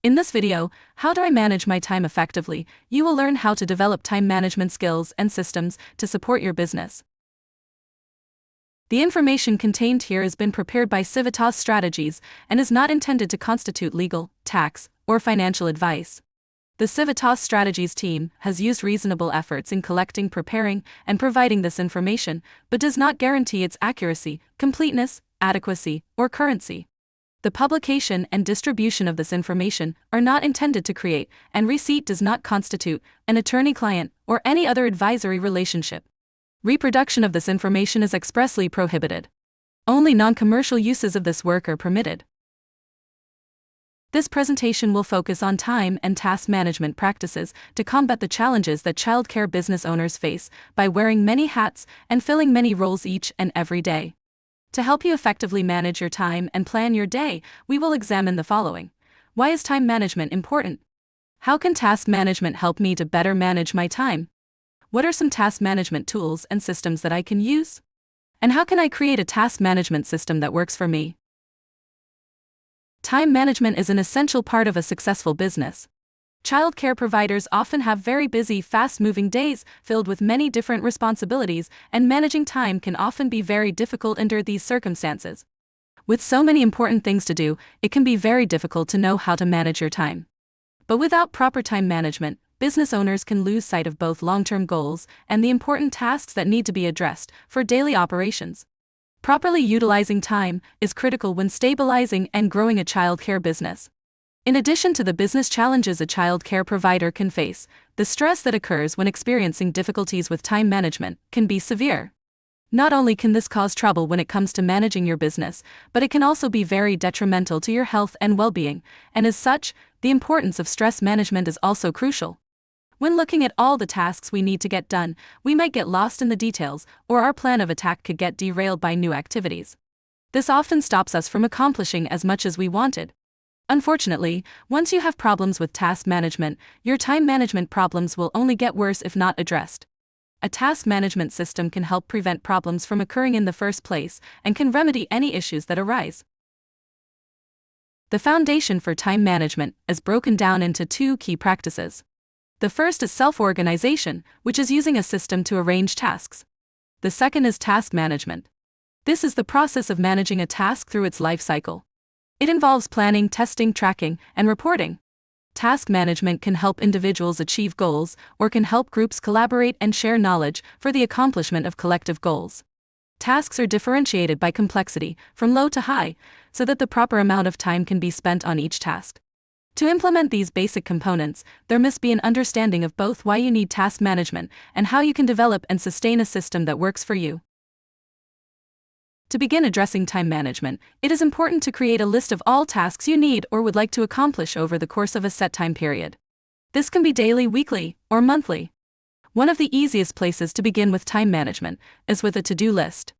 In this video, How Do I Manage My Time Effectively?, you will learn how to develop time management skills and systems to support your business. The information contained here has been prepared by Civitas Strategies and is not intended to constitute legal, tax, or financial advice. The Civitas Strategies team has used reasonable efforts in collecting, preparing, and providing this information, but does not guarantee its accuracy, completeness, adequacy, or currency. The publication and distribution of this information are not intended to create, and receipt does not constitute, an attorney-client or any other advisory relationship. Reproduction of this information is expressly prohibited. Only non-commercial uses of this work are permitted. This presentation will focus on time and task management practices to combat the challenges that childcare business owners face by wearing many hats and filling many roles each and every day. To help you effectively manage your time and plan your day, we will examine the following. Why is time management important? How can task management help me to better manage my time? What are some task management tools and systems that I can use? And how can I create a task management system that works for me? Time management is an essential part of a successful business. Childcare providers often have very busy, fast-moving days filled with many different responsibilities, and managing time can often be very difficult under these circumstances. With so many important things to do, it can be very difficult to know how to manage your time. But without proper time management, business owners can lose sight of both long-term goals and the important tasks that need to be addressed for daily operations. Properly utilizing time is critical when stabilizing and growing a childcare business. In addition to the business challenges a child care provider can face, the stress that occurs when experiencing difficulties with time management can be severe. Not only can this cause trouble when it comes to managing your business, but it can also be very detrimental to your health and well-being, and as such, the importance of stress management is also crucial. When looking at all the tasks we need to get done, we might get lost in the details, or our plan of attack could get derailed by new activities. This often stops us from accomplishing as much as we wanted. Unfortunately, once you have problems with task management, your time management problems will only get worse if not addressed. A task management system can help prevent problems from occurring in the first place and can remedy any issues that arise. The foundation for time management is broken down into two key practices. The first is self-organization, which is using a system to arrange tasks. The second is task management. This is the process of managing a task through its life cycle. It involves planning, testing, tracking, and reporting. Task management can help individuals achieve goals or can help groups collaborate and share knowledge for the accomplishment of collective goals. Tasks are differentiated by complexity, from low to high, so that the proper amount of time can be spent on each task. To implement these basic components, there must be an understanding of both why you need task management and how you can develop and sustain a system that works for you. To begin addressing time management, it is important to create a list of all tasks you need or would like to accomplish over the course of a set time period. This can be daily, weekly, or monthly. One of the easiest places to begin with time management is with a to-do list.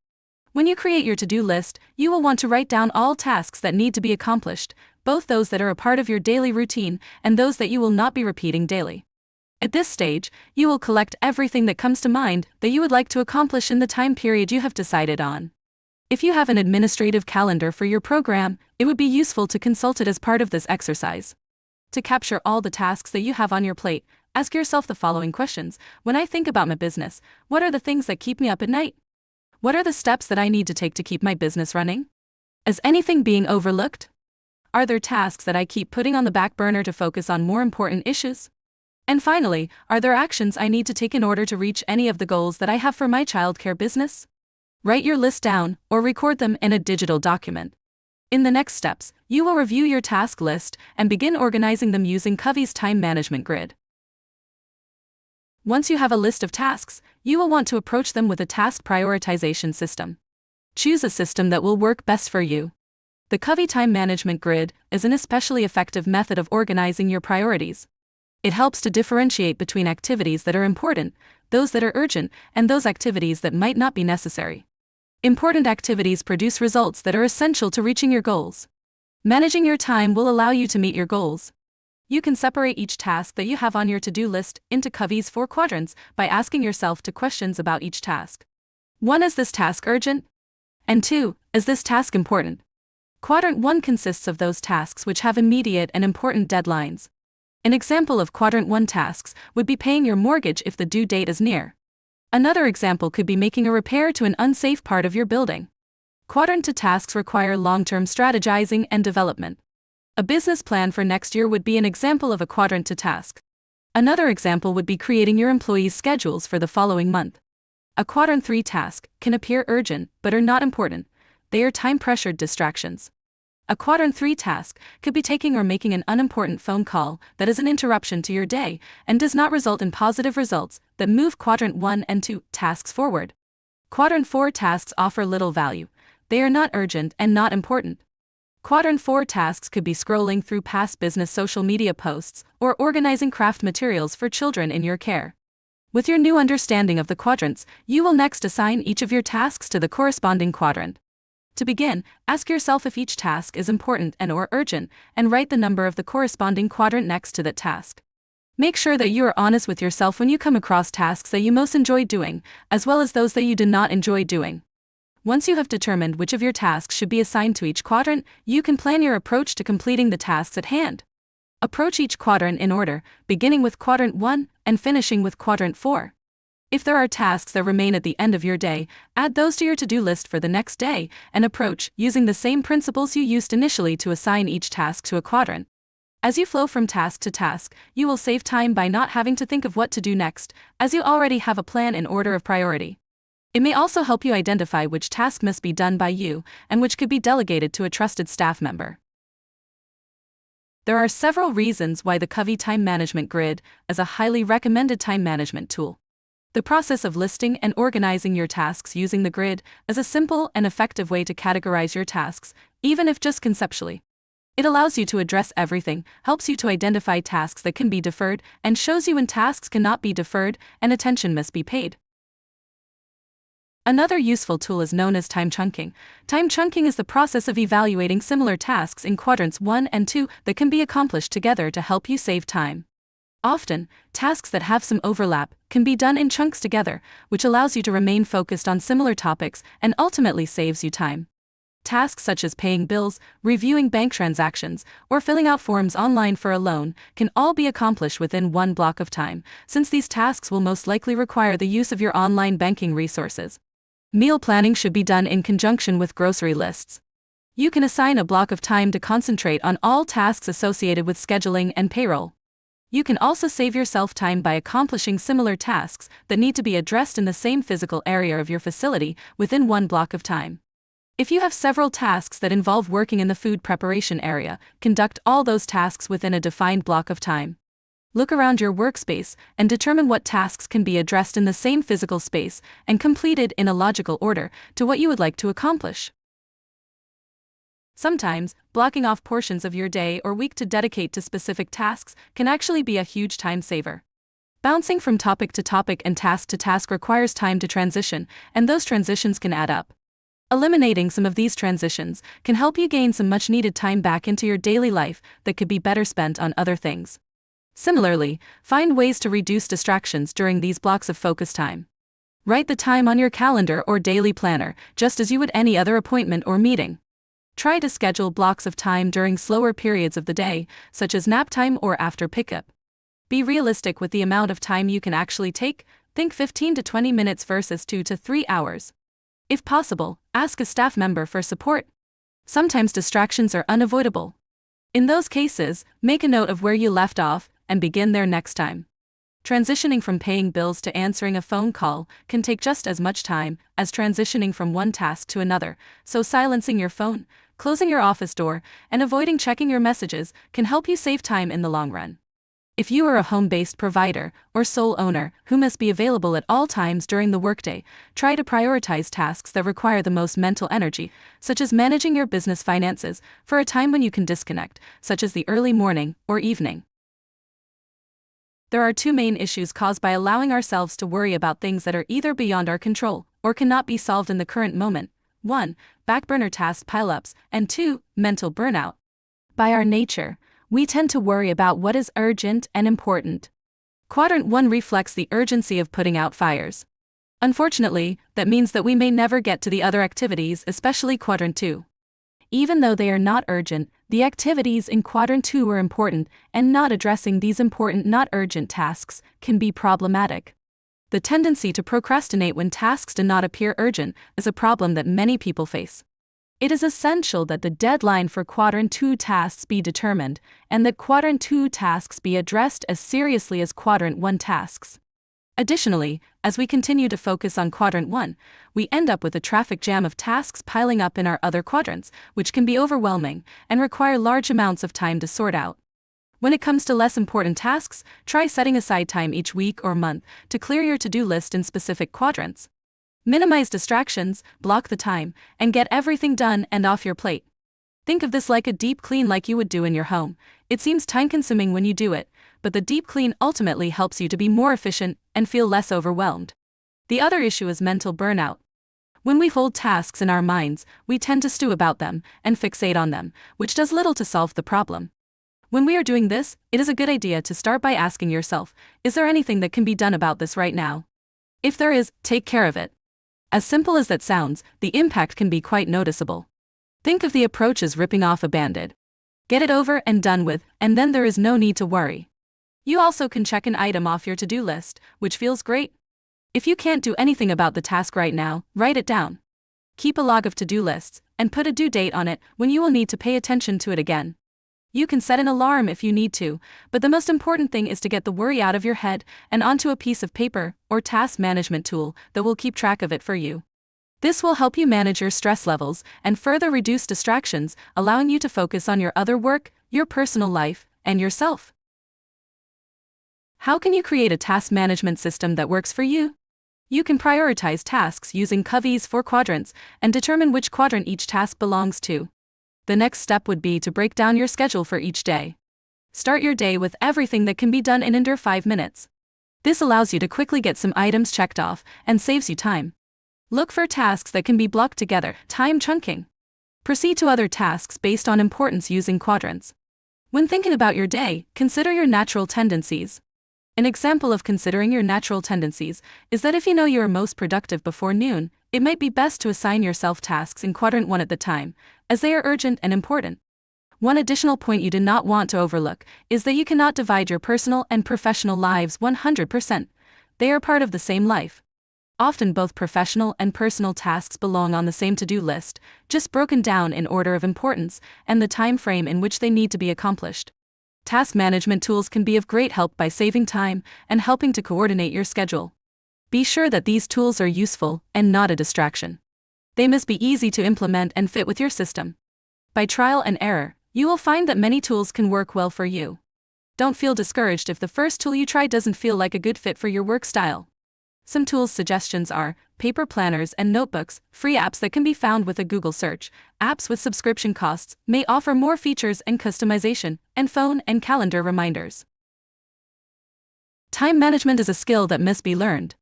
When you create your to-do list, you will want to write down all tasks that need to be accomplished, both those that are a part of your daily routine and those that you will not be repeating daily. At this stage, you will collect everything that comes to mind that you would like to accomplish in the time period you have decided on. If you have an administrative calendar for your program, it would be useful to consult it as part of this exercise. To capture all the tasks that you have on your plate, ask yourself the following questions. When I think about my business, what are the things that keep me up at night? What are the steps that I need to take to keep my business running? Is anything being overlooked? Are there tasks that I keep putting on the back burner to focus on more important issues? And finally, are there actions I need to take in order to reach any of the goals that I have for my childcare business? Write your list down or record them in a digital document. In the next steps, you will review your task list and begin organizing them using Covey's time management grid. Once you have a list of tasks, you will want to approach them with a task prioritization system. Choose a system that will work best for you. The Covey time management grid is an especially effective method of organizing your priorities. It helps to differentiate between activities that are important, those that are urgent, and those activities that might not be necessary. Important activities produce results that are essential to reaching your goals. Managing your time will allow you to meet your goals. You can separate each task that you have on your to-do list into Covey's 4 quadrants by asking yourself 2 questions about each task. 1. Is this task urgent? And 2. Is this task important? Quadrant 1 consists of those tasks which have immediate and important deadlines. An example of Quadrant 1 tasks would be paying your mortgage if the due date is near. Another example could be making a repair to an unsafe part of your building. Quadrant 2 tasks require long-term strategizing and development. A business plan for next year would be an example of a Quadrant 2 task. Another example would be creating your employees' schedules for the following month. A Quadrant 3 task can appear urgent but are not important. They are time-pressured distractions. A Quadrant 3 task could be taking or making an unimportant phone call that is an interruption to your day and does not result in positive results that move Quadrant 1 and 2 tasks forward. Quadrant 4 tasks offer little value. They are not urgent and not important. Quadrant 4 tasks could be scrolling through past business social media posts or organizing craft materials for children in your care. With your new understanding of the quadrants, you will next assign each of your tasks to the corresponding quadrant. To begin, ask yourself if each task is important and/or urgent, and write the number of the corresponding quadrant next to that task. Make sure that you are honest with yourself when you come across tasks that you most enjoy doing, as well as those that you do not enjoy doing. Once you have determined which of your tasks should be assigned to each quadrant, you can plan your approach to completing the tasks at hand. Approach each quadrant in order, beginning with Quadrant 1 and finishing with Quadrant 4. If there are tasks that remain at the end of your day, add those to your to-do list for the next day, and approach using the same principles you used initially to assign each task to a quadrant. As you flow from task to task, you will save time by not having to think of what to do next, as you already have a plan in order of priority. It may also help you identify which task must be done by you and which could be delegated to a trusted staff member. There are several reasons why the Covey Time Management Grid is a highly recommended time management tool. The process of listing and organizing your tasks using the grid is a simple and effective way to categorize your tasks, even if just conceptually. It allows you to address everything, helps you to identify tasks that can be deferred, and shows you when tasks cannot be deferred and attention must be paid. Another useful tool is known as time chunking. Time chunking is the process of evaluating similar tasks in quadrants 1 and 2 that can be accomplished together to help you save time. Often, tasks that have some overlap can be done in chunks together, which allows you to remain focused on similar topics and ultimately saves you time. Tasks such as paying bills, reviewing bank transactions, or filling out forms online for a loan can all be accomplished within one block of time, since these tasks will most likely require the use of your online banking resources. Meal planning should be done in conjunction with grocery lists. You can assign a block of time to concentrate on all tasks associated with scheduling and payroll. You can also save yourself time by accomplishing similar tasks that need to be addressed in the same physical area of your facility within one block of time. If you have several tasks that involve working in the food preparation area, conduct all those tasks within a defined block of time. Look around your workspace and determine what tasks can be addressed in the same physical space and completed in a logical order to what you would like to accomplish. Sometimes, blocking off portions of your day or week to dedicate to specific tasks can actually be a huge time saver. Bouncing from topic to topic and task to task requires time to transition, and those transitions can add up. Eliminating some of these transitions can help you gain some much-needed time back into your daily life that could be better spent on other things. Similarly, find ways to reduce distractions during these blocks of focus time. Write the time on your calendar or daily planner, just as you would any other appointment or meeting. Try to schedule blocks of time during slower periods of the day, such as nap time or after pickup. Be realistic with the amount of time you can actually take. Think 15 to 20 minutes versus 2 to 3 hours. If possible, ask a staff member for support. Sometimes distractions are unavoidable. In those cases, make a note of where you left off and begin there next time. Transitioning from paying bills to answering a phone call can take just as much time as transitioning from one task to another, so silencing your phone, closing your office door, and avoiding checking your messages can help you save time in the long run. If you are a home-based provider or sole owner who must be available at all times during the workday, try to prioritize tasks that require the most mental energy, such as managing your business finances, for a time when you can disconnect, such as the early morning or evening. There are two main issues caused by allowing ourselves to worry about things that are either beyond our control or cannot be solved in the current moment. 1. Backburner task pileups, and 2. Mental burnout. By our nature, we tend to worry about what is urgent and important. Quadrant 1 reflects the urgency of putting out fires. Unfortunately, that means that we may never get to the other activities, especially Quadrant 2. Even though they are not urgent, the activities in Quadrant 2 are important, and not addressing these important, not urgent tasks can be problematic. The tendency to procrastinate when tasks do not appear urgent is a problem that many people face. It is essential that the deadline for Quadrant 2 tasks be determined, and that Quadrant 2 tasks be addressed as seriously as Quadrant 1 tasks. Additionally, as we continue to focus on Quadrant 1, we end up with a traffic jam of tasks piling up in our other quadrants, which can be overwhelming and require large amounts of time to sort out. When it comes to less important tasks, try setting aside time each week or month to clear your to-do list in specific quadrants. Minimize distractions, block the time, and get everything done and off your plate. Think of this like a deep clean like you would do in your home. It seems time-consuming when you do it, but the deep clean ultimately helps you to be more efficient and feel less overwhelmed. The other issue is mental burnout. When we hold tasks in our minds, we tend to stew about them and fixate on them, which does little to solve the problem. When we are doing this, it is a good idea to start by asking yourself, is there anything that can be done about this right now? If there is, take care of it. As simple as that sounds, the impact can be quite noticeable. Think of the approach as ripping off a Band-Aid. Get it over and done with, and then there is no need to worry. You also can check an item off your to-do list, which feels great. If you can't do anything about the task right now, write it down. Keep a log of to-do lists, and put a due date on it when you will need to pay attention to it again. You can set an alarm if you need to, but the most important thing is to get the worry out of your head and onto a piece of paper or task management tool that will keep track of it for you. This will help you manage your stress levels and further reduce distractions, allowing you to focus on your other work, your personal life, and yourself. How can you create a task management system that works for you? You can prioritize tasks using Covey's 4 quadrants and determine which quadrant each task belongs to. The next step would be to break down your schedule for each day. Start your day with everything that can be done in under 5 minutes. This allows you to quickly get some items checked off and saves you time. Look for tasks that can be blocked together, time chunking. Proceed to other tasks based on importance using quadrants. When thinking about your day, consider your natural tendencies. An example of considering your natural tendencies is that if you know you are most productive before noon, it might be best to assign yourself tasks in Quadrant 1 at the time, as they are urgent and important. One additional point you do not want to overlook is that you cannot divide your personal and professional lives 100%. They are part of the same life. Often both professional and personal tasks belong on the same to-do list, just broken down in order of importance and the time frame in which they need to be accomplished. Task management tools can be of great help by saving time and helping to coordinate your schedule. Be sure that these tools are useful and not a distraction. They must be easy to implement and fit with your system. By trial and error, you will find that many tools can work well for you. Don't feel discouraged if the first tool you try doesn't feel like a good fit for your work style. Some tools suggestions are paper planners and notebooks, free apps that can be found with a Google search, apps with subscription costs may offer more features and customization, and phone and calendar reminders. Time management is a skill that must be learned.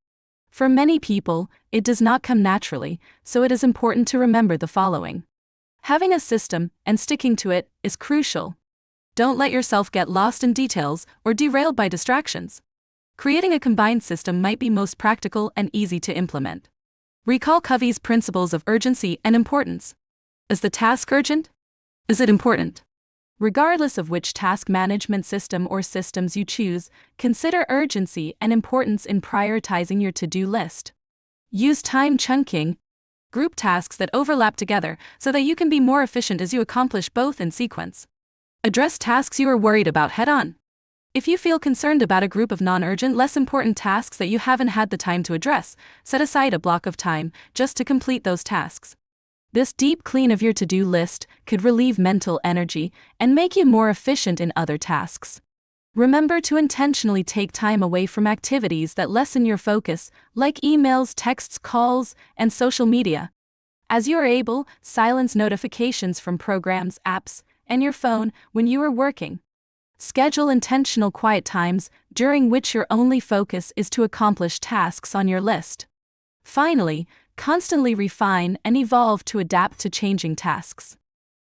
For many people, it does not come naturally, so it is important to remember the following. Having a system and sticking to it is crucial. Don't let yourself get lost in details or derailed by distractions. Creating a combined system might be most practical and easy to implement. Recall Covey's principles of urgency and importance. Is the task urgent? Is it important? Regardless of which task management system or systems you choose, consider urgency and importance in prioritizing your to-do list. Use time chunking. Group tasks that overlap together so that you can be more efficient as you accomplish both in sequence. Address tasks you are worried about head-on. If you feel concerned about a group of non-urgent, less important tasks that you haven't had the time to address, set aside a block of time just to complete those tasks. This deep clean of your to-do list could relieve mental energy and make you more efficient in other tasks. Remember to intentionally take time away from activities that lessen your focus, like emails, texts, calls, and social media. As you are able, silence notifications from programs, apps, and your phone when you are working. Schedule intentional quiet times during which your only focus is to accomplish tasks on your list. Finally, constantly refine and evolve to adapt to changing tasks.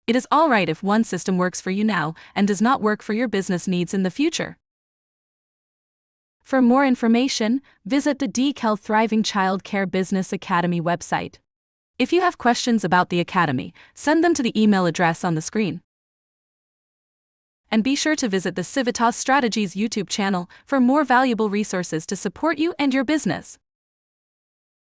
It is all right if one system works for you now and does not work for your business needs in the future. For more information, visit the DKEL Thriving Child Care Business Academy website. If you have questions about the Academy, send them to the email address on the screen. And be sure to visit the Civitas Strategies YouTube channel for more valuable resources to support you and your business.